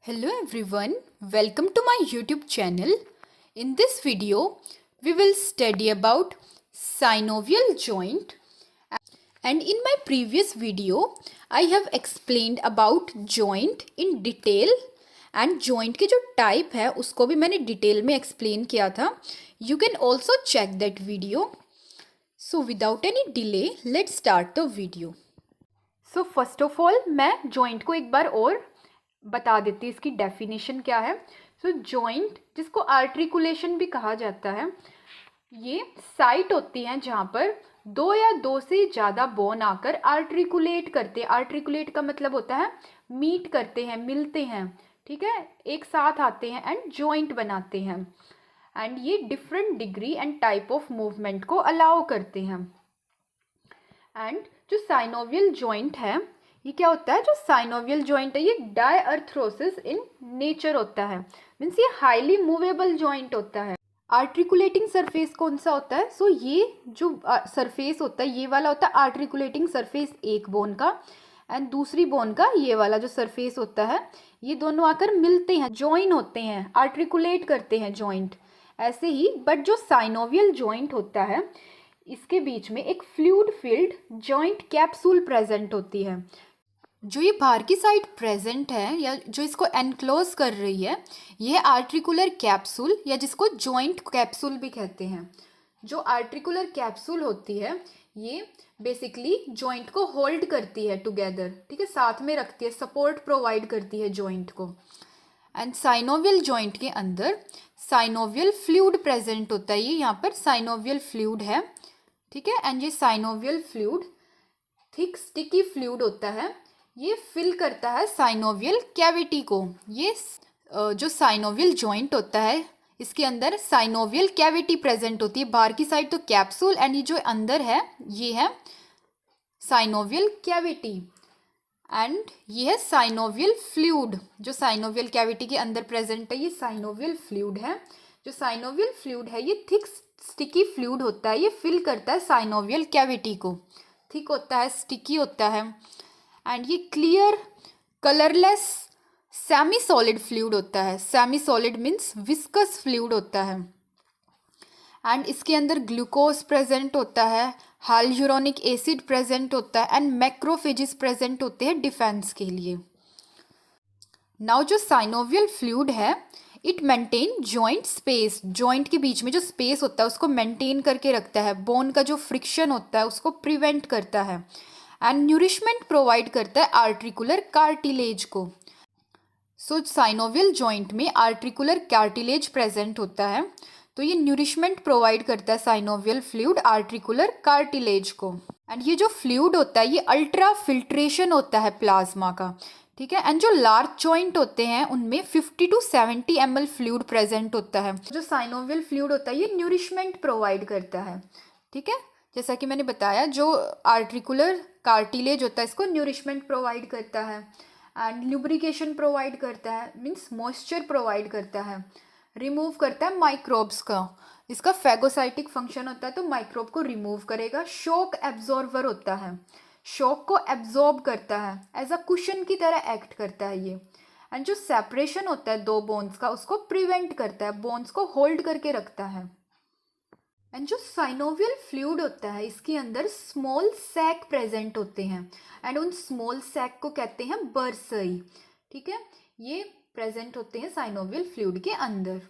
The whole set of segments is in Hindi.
Hello everyone, welcome to my YouTube channel. In this video, we will study about synovial joint. And in my previous video, I have explained about joint in detail. And joint के जो type है उसको भी मैंने detail में explain किया था. You can also check that video. So without any delay, let's start the video. So first of all, मैं joint को एक बार और बता देती इसकी डेफिनेशन क्या है. सो जॉइंट जिसको आर्टिकुलेशन भी कहा जाता है, ये साइट होती हैं जहाँ पर दो या दो से ज़्यादा बोन आकर आर्टिकुलेट करते हैं. आर्टिकुलेट का मतलब होता है मीट करते हैं, मिलते हैं, ठीक है, एक साथ आते हैं एंड जॉइंट बनाते हैं. एंड ये different degree and type of movement को अलाउ करते हैं. एंड जो साइनोवियल जॉइंट है, ये क्या होता है, जो साइनोवियल जॉइंट है ये डायअर्थ्रोसिस इन नेचर होता है. मीन्स ये हाईली मूवेबल जॉइंट होता है. आर्टिकुलेटिंग सरफेस कौन सा होता है? सो ये जो सरफेस होता है ये वाला होता है आर्टिकुलेटिंग सरफेस एक बोन का, एंड दूसरी बोन का ये वाला जो सरफेस होता है, ये दोनों आकर मिलते हैं, ज्वाइन होते हैं, आर्टिकुलेट करते हैं जॉइंट. ऐसे ही बट जो साइनोवियल जॉइंट होता है इसके बीच में एक fluid filled joint capsule present होती है. जो ये बाहर की साइड प्रेजेंट है या जो इसको एनक्लोज कर रही है, ये आर्टिकुलर कैप्सूल या जिसको जॉइंट कैप्सूल भी कहते हैं. जो आर्टिकुलर कैप्सूल होती है ये बेसिकली जॉइंट को होल्ड करती है टुगेदर, ठीक है, साथ में रखती है, सपोर्ट प्रोवाइड करती है जॉइंट को. एंड साइनोवियल जॉइंट के अंदर साइनोवियल फ्लूइड प्रेजेंट होता है. ये यहाँ पर साइनोवियल फ्लूइड है, ठीक है. एंड ये synovial fluid thick sticky fluid होता है, ये फिल करता है साइनोवियल कैविटी को. ये जो साइनोवियल जॉइंट होता है इसके अंदर साइनोवियल कैविटी प्रेजेंट होती है. बाहर की साइड तो कैप्सूल एंड ये जो अंदर है ये है साइनोवियल कैविटी. एंड ये है साइनोवियल फ्लूइड. जो साइनोवियल कैविटी के अंदर प्रेजेंट है ये साइनोवियल फ्लूइड है. जो साइनोवियल फ्लूइड है ये थिक स्टिकी फ्लूइड होता है, ये फिल करता है साइनोवियल कैविटी को. थिक होता है, स्टिकी होता है, एंड ये clear colourless semi solid fluid होता है. Semi solid means viscous fluid होता है. एंड इसके अंदर ग्लूकोज प्रेजेंट होता है, हाइलुरोनिक एसिड प्रेजेंट होता है, एंड मैक्रोफेजेस प्रेजेंट होते हैं डिफेंस के लिए. नाउ जो साइनोवियल फ्लूइड है it maintain joint space. Joint के बीच में जो स्पेस होता है उसको मेंटेन करके रखता है. बोन का जो फ्रिक्शन होता है उसको प्रिवेंट करता है. एंड न्यूरिशमेंट प्रोवाइड करता है आर्टिकुलर कार्टिलेज को. सो साइनोवियल जॉइंट में आर्टिकुलर कार्टिलेज प्रेजेंट होता है, तो ये न्यूरिशमेंट प्रोवाइड करता है साइनोवियल फ्लूइड आर्टिकुलर कार्टिलेज को. एंड ये जो फ्लूइड होता है ये अल्ट्रा फिल्ट्रेशन होता है प्लाज्मा का, ठीक है. एंड जो लार्ज जॉइंट होते हैं उनमें 50 to 70 ml फ्लूइड प्रेजेंट होता है. जो साइनोवियल फ्लूइड होता है ये न्यूरिशमेंट प्रोवाइड करता है, ठीक है. जैसा कि मैंने बताया जो आर्टिकुलर कार्टिलेज होता है इसको न्यूरिशमेंट प्रोवाइड करता है एंड ल्यूब्रिकेशन प्रोवाइड करता है, मीन्स मॉइस्चर प्रोवाइड करता है, रिमूव करता है माइक्रोब्स का. इसका फैगोसाइटिक फंक्शन होता है तो माइक्रोब को रिमूव करेगा. शॉक एब्जॉर्बर होता है, शॉक को एब्जॉर्ब करता है, एज अ कुशन की तरह एक्ट करता है ये. एंड जो सेपरेशन होता है दो बोन्स का उसको प्रिवेंट करता है, बोन्स को होल्ड करके रखता है. एंड जो साइनोवियल फ्लूइड होता है इसके अंदर स्मॉल सैक प्रेजेंट होते हैं, एंड उन स्मॉल सैक को कहते हैं बर्सई, ठीक है. ये प्रेजेंट होते हैं साइनोवियल फ्लूइड के अंदर.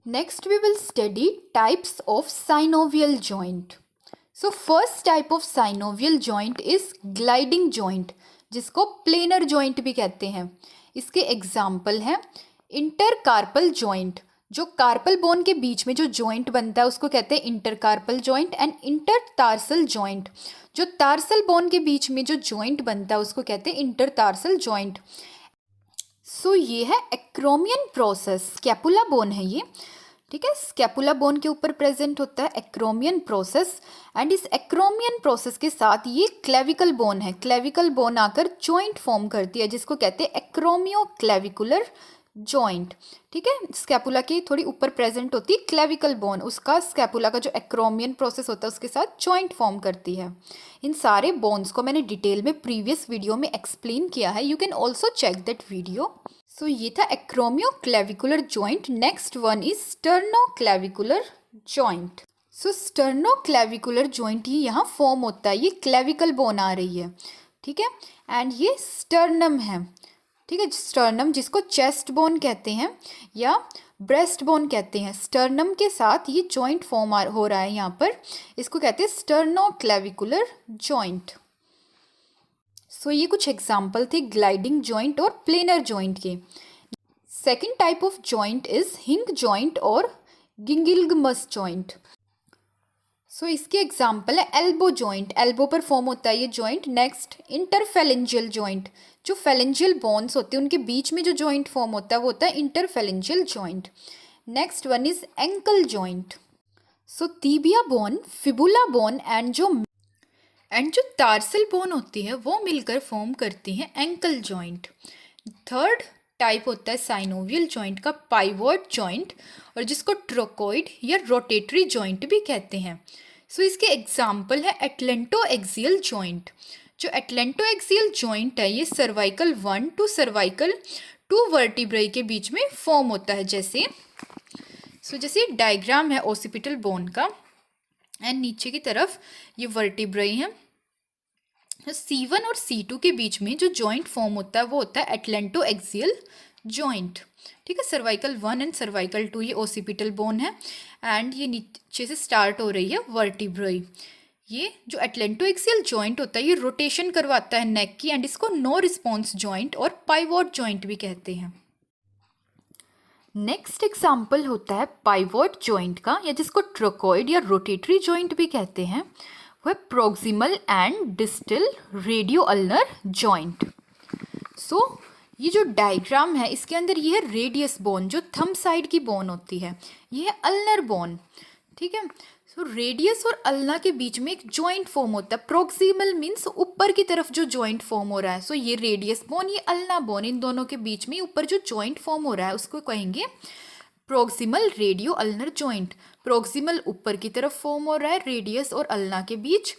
Next we will study types of synovial joint. So first type of synovial joint is gliding joint, जिसको प्लेनर जॉइंट भी कहते हैं. इसके एग्जाम्पल हैं इंटरकार्पल जॉइंट. जो कार्पल बोन के बीच में जो जॉइंट बनता है उसको कहते हैं इंटरकार्पल जॉइंट. एंड इंटरटार्सल जॉइंट, जो टार्सल बोन के बीच में जो जॉइंट बनता है उसको कहते हैं इंटरटार्सल जॉइंट. सो ये है एक्रोमियन प्रोसेस. स्कैपुला बोन है ये, ठीक है. स्कैपुला बोन के ऊपर प्रेजेंट होता है एक्रोमियन प्रोसेस. एंड इस एक्रोमियन प्रोसेस के साथ ये क्लेविकल बोन है. क्लेविकल बोन आकर जॉइंट फॉर्म करती है जिसको कहते हैं एक्रोमियो क्लेविकुलर जॉइंट, ठीक है। स्कैपुला के थोड़ी ऊपर प्रेजेंट होती है क्लेविकल बोन, उसका स्कैपुला का जो एक्रोमियन प्रोसेस होता है उसके साथ जॉइंट फॉर्म करती है। इन सारे बोन्स को मैंने डिटेल में प्रीवियस वीडियो में एक्सप्लेन किया है, you can also check that video. So ये था acromio clavicular joint. Next one is sterno clavicular joint. So sterno clavicular joint ही यहाँ फॉर्म होता है, ये क्लेविकल बोन आ रही है, ठीक है। एंड ये स्टर्नम है, ठीक है। स्टर्नम जिसको चेस्ट बोन कहते हैं या ब्रेस्ट बोन कहते हैं, स्टर्नम के साथ ये जॉइंट फॉर्म हो रहा है यहाँ पर, इसको कहते हैं स्टर्नो क्लेविकुलर जॉइंट। सो ये कुछ एग्जाम्पल थे ग्लाइडिंग जॉइंट और प्लेनर जॉइंट के। Second type of joint is हिंग जॉइंट और गिंगिल्गमस जॉइंट। सो इसके एग्जाम्पल है एल्बो जॉइंट, एल्बो पर फॉर्म होता है ये जॉइंट। नेक्स्ट इंटरफेलेंजियल जॉइंट, जो फेलेंजियल बोन्स होते हैं उनके बीच में जो जॉइंट फॉर्म होता है वो होता है interphalangeal joint. Next one is ankle joint. So tibia bone, fibula bone and जो टार्सल बोन होती है वो मिलकर फॉर्म करती हैं एंकल जॉइंट। थर्ड टाइप होता है साइनोवियल जॉइंट का पाइवोट जॉइंट, और जिसको ट्रोकोइड या रोटेटरी जॉइंट भी कहते हैं। सो इसके एग्जाम्पल है एटलेंटो एक्सियल जॉइंट। जो एटलेंटो एक्सियल जॉइंट है ये सर्वाइकल 1 टू सर्वाइकल 2 वर्टिब्राई के बीच में फॉर्म होता है। जैसे डायग्राम है ओसिपिटल बोन का, एंड नीचे की तरफ ये वर्टिब्राई है। C1 और C2 के बीच में जो जॉइंट फॉर्म होता है वो होता है एटलेंटो एक्सियल जॉइंट, ठीक है। सर्वाइकल 1 एंड सर्वाइकल 2 ये ओसिपिटल बोन है, एंड ये नीचे से स्टार्ट हो रही है वर्टिब्राई। ये जो एटलेंटो एक्सियल जॉइंट होता है ये रोटेशन करवाता है नेक की, एंड इसको नो रिस्पॉन्स जॉइंट और पाइवोट जॉइंट भी कहते हैं। नेक्स्ट एग्जाम्पल होता है पाइवोट जॉइंट का, या जिसको ट्रोकोइड या रोटेटरी जॉइंट भी कहते हैं, वह proximal and distal radio ulnar joint. So ये जो डायग्राम है इसके अंदर ये है रेडियस बोन, जो थंब साइड की बोन होती है, ये है अल्नर बोन, ठीक है। सो रेडियस और अल्ना के बीच में एक जॉइंट फॉर्म होता है। प्रोक्सिमल मीन्स ऊपर की तरफ जो जॉइंट फॉर्म हो रहा है। सो ये रेडियस बोन, ये अल्ना बोन, इन दोनों के बीच में ऊपर जो जॉइंट फॉर्म हो रहा है उसको कहेंगे proximal radio ulnar joint. Proximal ऊपर की तरफ फॉर्म हो रहा है रेडियस और अल्ना के बीच।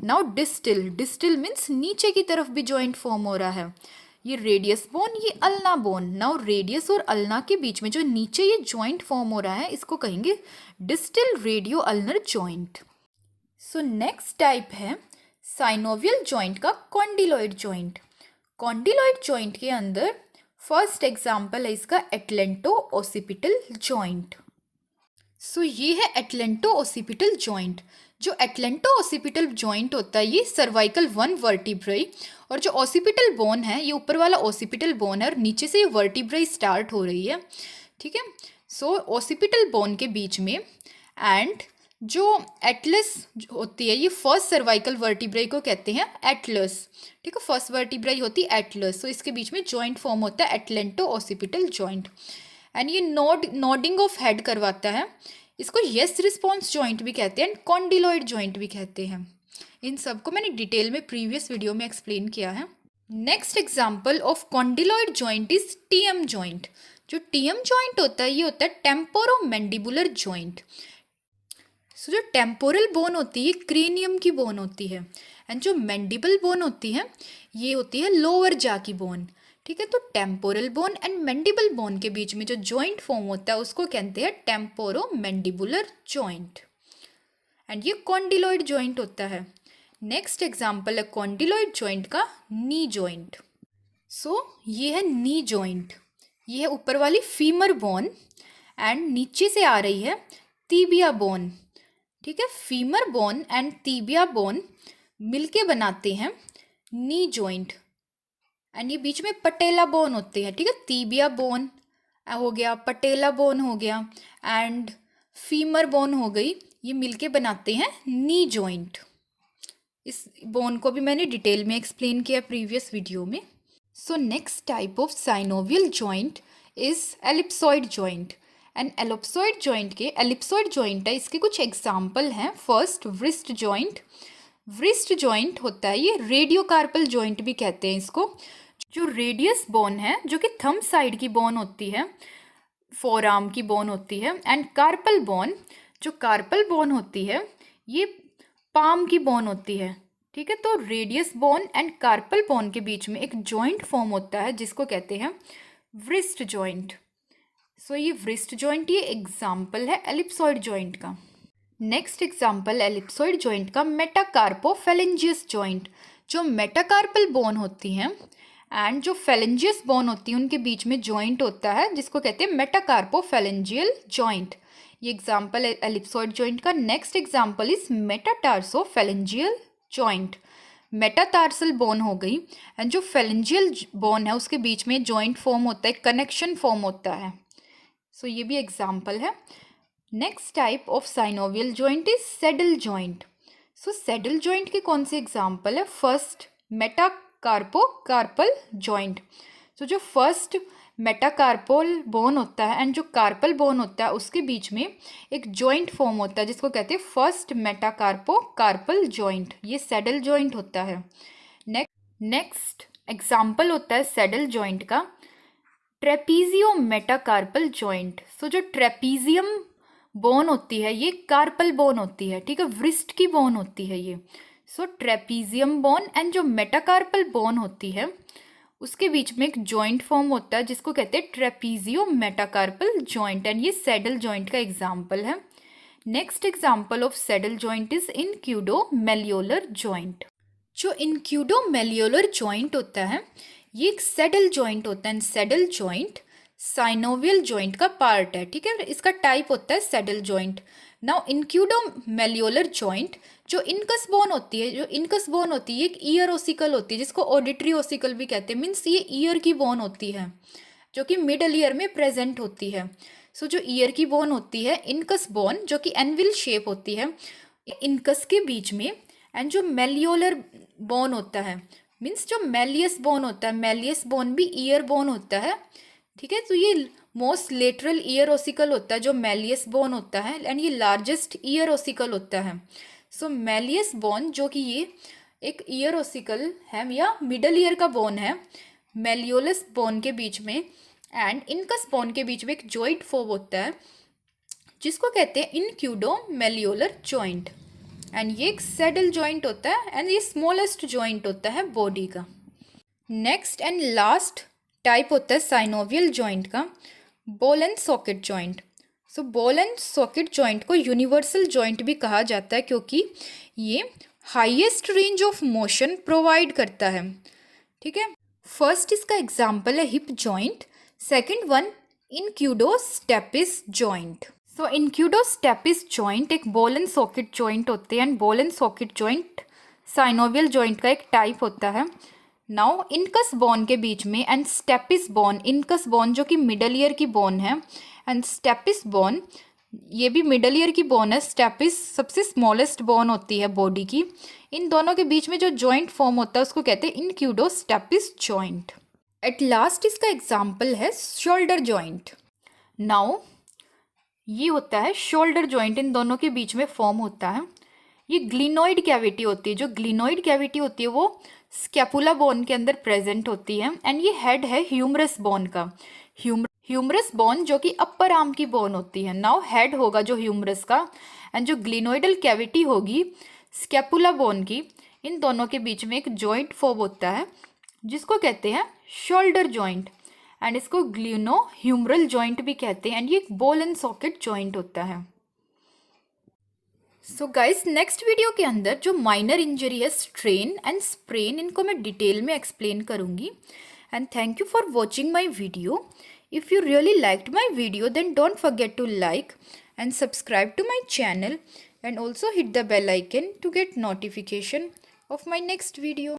नाउ डिस्टल, डिस्टल मीन्स नीचे की तरफ भी जॉइंट फॉर्म हो रहा है, ये रेडियस बोन, ये अल्ना बोन। नाउ रेडियस और अल्ना के बीच में जो नीचे ये जॉइंट फॉर्म हो रहा है इसको कहेंगे distal radio ulnar joint. So next type है साइनोवियल जॉइंट का कॉन्डिलॉइड जॉइंट। कॉन्डिलॉइड जॉइंट के अंदर फर्स्ट एग्जाम्पल है इसका एटलेंटो ओसिपिटल जॉइंट। सो ये है एटलेंटो ओसिपिटल जॉइंट। जो एटलेंटो ओसिपिटल जॉइंट होता है ये सर्वाइकल 1 वर्टिब्राई, और जो ओसिपिटल बोन है ये ऊपर वाला ओसिपिटल बोन है और नीचे से ये वर्टिब्राई स्टार्ट हो रही है, ठीक है। सो ओसिपिटल बोन के बीच में एंड जो एटलस होती है ये फर्स्ट सर्वाइकल वर्टिब्राई को कहते हैं एटलस, ठीक है। फर्स्ट वर्टिब्राई होती है एटलस, सो इसके बीच में जॉइंट फॉर्म होता है एटलेंटो ओसिपिटल जॉइंट, एंड ये नोडिंग ऑफ हेड करवाता है, इसको यस रिस्पॉन्स जॉइंट भी कहते हैं एंड कॉन्डिलॉइड जॉइंट भी कहते हैं। इन सब को मैंने डिटेल में प्रीवियस वीडियो में एक्सप्लेन किया है। Next example of condyloid joint is TM joint. जो टीएम जॉइंट होता है ये होता है टेम्पोरोमैंडिबुलर जॉइंट। सो जो टेम्पोरल बोन होती है क्रेनियम की बोन होती है, एंड जो मैंडिबल बोन होती है ये होती है लोअर जा की बोन, ठीक है। तो temporal bone and mandible bone के बीच में जो जॉइंट फॉर्म होता है उसको कहते हैं टेम्पोरोमैंडिबुलर जॉइंट, एंड ये कॉन्डिलॉइड जॉइंट होता है। नेक्स्ट एग्जांपल है कॉन्डिलॉइड जॉइंट का नी जॉइंट। सो ये है नी जॉइंट, ये है ऊपर वाली फीमर बोन एंड नीचे से आ रही है तीबिया बोन, ठीक है। फीमर बोन एंड तीबिया बोन मिलके बनाते हैं नी जॉइंट, एंड ये बीच में पटेला बोन होते हैं, ठीक है। तीबिया बोन हो गया, पटेला बोन हो गया एंड फीमर बोन हो गई, ये मिलके बनाते हैं नी जॉइंट। इस बोन को भी मैंने डिटेल में एक्सप्लेन किया प्रीवियस वीडियो में। So next type of synovial joint is ellipsoid joint, and ellipsoid joint के एलिप्सॉइड जॉइंट है, इसके कुछ एग्जाम्पल हैं। First wrist joint. Wrist joint होता है ये रेडियोकार्पल जॉइंट भी कहते हैं इसको, जो रेडियस बोन है जो कि थंब साइड की बोन होती है, फोर आर्म की बोन होती है, एंड कार्पल बोन, जो कार्पल बोन होती है ये पाम की बोन होती है। ठीक है, तो radius bone and carpel bone के बीच में एक जॉइंट फॉर्म होता है जिसको कहते हैं व्रिस्ट जॉइंट। सो ये व्रिस्ट जॉइंट ये एग्जाम्पल है एलिप्सॉइड जॉइंट का। नेक्स्ट एग्जाम्पल एलिप्सॉइड जॉइंट का मेटाकार्पोफेलेंजियस जॉइंट। जो मेटाकार्पल बोन होती हैं एंड जो फेलेंजियस बोन होती है उनके बीच में जॉइंट होता है जिसको कहते हैं मेटाकार्पोफेलेंजियल जॉइंट। ये एग्जाम्पल है एलिप्सॉइड जॉइंट का। Next example is metatarsophalangeal joint. Metatarsal bone हो गई एंड जो फेलेंजियल बोन है उसके बीच में जॉइंट फॉर्म होता है, कनेक्शन फॉर्म होता है। सो ये भी एग्जाम्पल है। Next type of synovial joint is saddle joint. So saddle joint के कौन से एग्जाम्पल है? First मेटाकार्पोकार्पल joint. सो जो फर्स्ट मेटाकार्पल बोन होता है एंड जो कार्पल बोन होता है उसके बीच में एक जॉइंट फॉर्म होता है जिसको कहते हैं फर्स्ट मेटाकार्पोकार्पल जॉइंट। ये सैडल जॉइंट होता है। नेक्स्ट एग्जाम्पल होता है सैडल जॉइंट का ट्रेपीजियो मेटाकार्पल जॉइंट। सो जो ट्रेपीजियम बोन होती है ये कार्पल बोन होती है, ठीक है, व्रिस्ट की बोन होती है ये। सो ट्रेपीजियम बोन एंड जो मेटाकार्पल बोन होती है उसके बीच में एक जॉइंट फॉर्म होता है जिसको कहते हैं ट्रेपीजियो मेटाकार्पल जॉइंट एंड ये सैडल जॉइंट का एग्जाम्पल है। Next example of saddle joint is incudomalleolar joint. जो इंक्यूडोमेलियोलर जॉइंट होता है ये एक सैडल जॉइंट होता है। सैडल जॉइंट साइनोवियल जॉइंट का पार्ट है, ठीक है, इसका टाइप होता है सैडल जॉइंट। नाउ इंक्यूडोमेलियोलर जॉइंट जो इनकस बोन होती है, जो इनकस बोन होती है एक ईयर ओसिकल होती है जिसको ऑडिटरी ओसिकल भी कहते हैं। मीन्स ये ईयर की बोन होती है जो कि मिडल ईयर में प्रेजेंट होती है। सो जो ईयर की बोन होती है इनकस बोन जो कि एनविल शेप होती है इनकस के बीच में, एंड जो मेलियोलर बोन होता है मीन्स जो मेलियस बोन होता है, मेलियस बोन भी ईयर बोन होता है, ठीक है। तो ये मोस्ट लेटरल ईयर ओसिकल होता है जो मेलियस बोन होता है एंड ये लार्जेस्ट ईयर ओसिकल होता है। सो मेलियस बोन जो कि ये एक ईयर ओसिकल है या मिडल ईयर का बोन है मेलियोलस बोन के बीच में एंड इनकस बोन के बीच में एक जॉइंट फॉर्म होता है जिसको कहते हैं इंक्यूडोमेलियोलर जॉइंट एंड ये एक सैडल जॉइंट होता है एंड ये स्मॉलेस्ट जॉइंट होता है बॉडी का। नेक्स्ट एंड लास्ट टाइप होता है साइनोवियल जॉइंट का ball and socket joint. So ball and socket joint को यूनिवर्सल जॉइंट भी कहा जाता है क्योंकि ये highest range of motion provide करता है, ठीक है। फर्स्ट इसका एग्जाम्पल है hip joint, second one incudostapedial joint. So incudostapedial joint एक बॉल एंड सॉकेट जॉइंट होते हैं and ball and socket joint synovial joint का एक टाइप होता है। नाउ इनकस बोन के बीच में and stapes bone, incus bone जो कि मिडल ईयर की बोन है एंड स्टेपिस बोन ये भी मिडल ईयर की बोन है, स्टेपिस सबसे स्मॉलेस्ट बोन होती है बॉडी की। इन दोनों के बीच में जो जॉइंट फॉर्म होता है उसको कहते हैं इंक्यूडोस्टेपिस जॉइंट। एट लास्ट इसका एग्जाम्पल है शोल्डर जॉइंट। नाउ ये होता है शोल्डर जॉइंट, इन दोनों के बीच में फॉर्म होता है। ये ग्लिनोइड कैविटी होती है, जो ग्लिनोइड कैविटी होती है वो स्कैपुला बोन के अंदर प्रेजेंट होती है एंड ये हेड है ह्यूमरस बोन का। ह्यूमरस बोन जो कि अपर आर्म की बोन होती है। नाउ हेड होगा जो ह्यूमरस का एंड जो ग्लिनोइडल कैविटी होगी स्कैपुला बोन की। इन दोनों के बीच में एक जॉइंट फॉर्म होता है जिसको कहते हैं शोल्डर जॉइंट एंड इसको ग्लिनो ह्यूमरल जॉइंट भी कहते हैं एंड ये एक बॉल एंड सॉकेट जॉइंट होता है। सो गाइस नेक्स्ट वीडियो के अंदर जो माइनर इंजरी है स्ट्रेन एंड स्प्रेन इनको मैं डिटेल में एक्सप्लेन करूँगी। And thank you for watching my video. If you really liked my video then don't forget to like and subscribe to my channel and also hit the bell icon to get notification of my next video.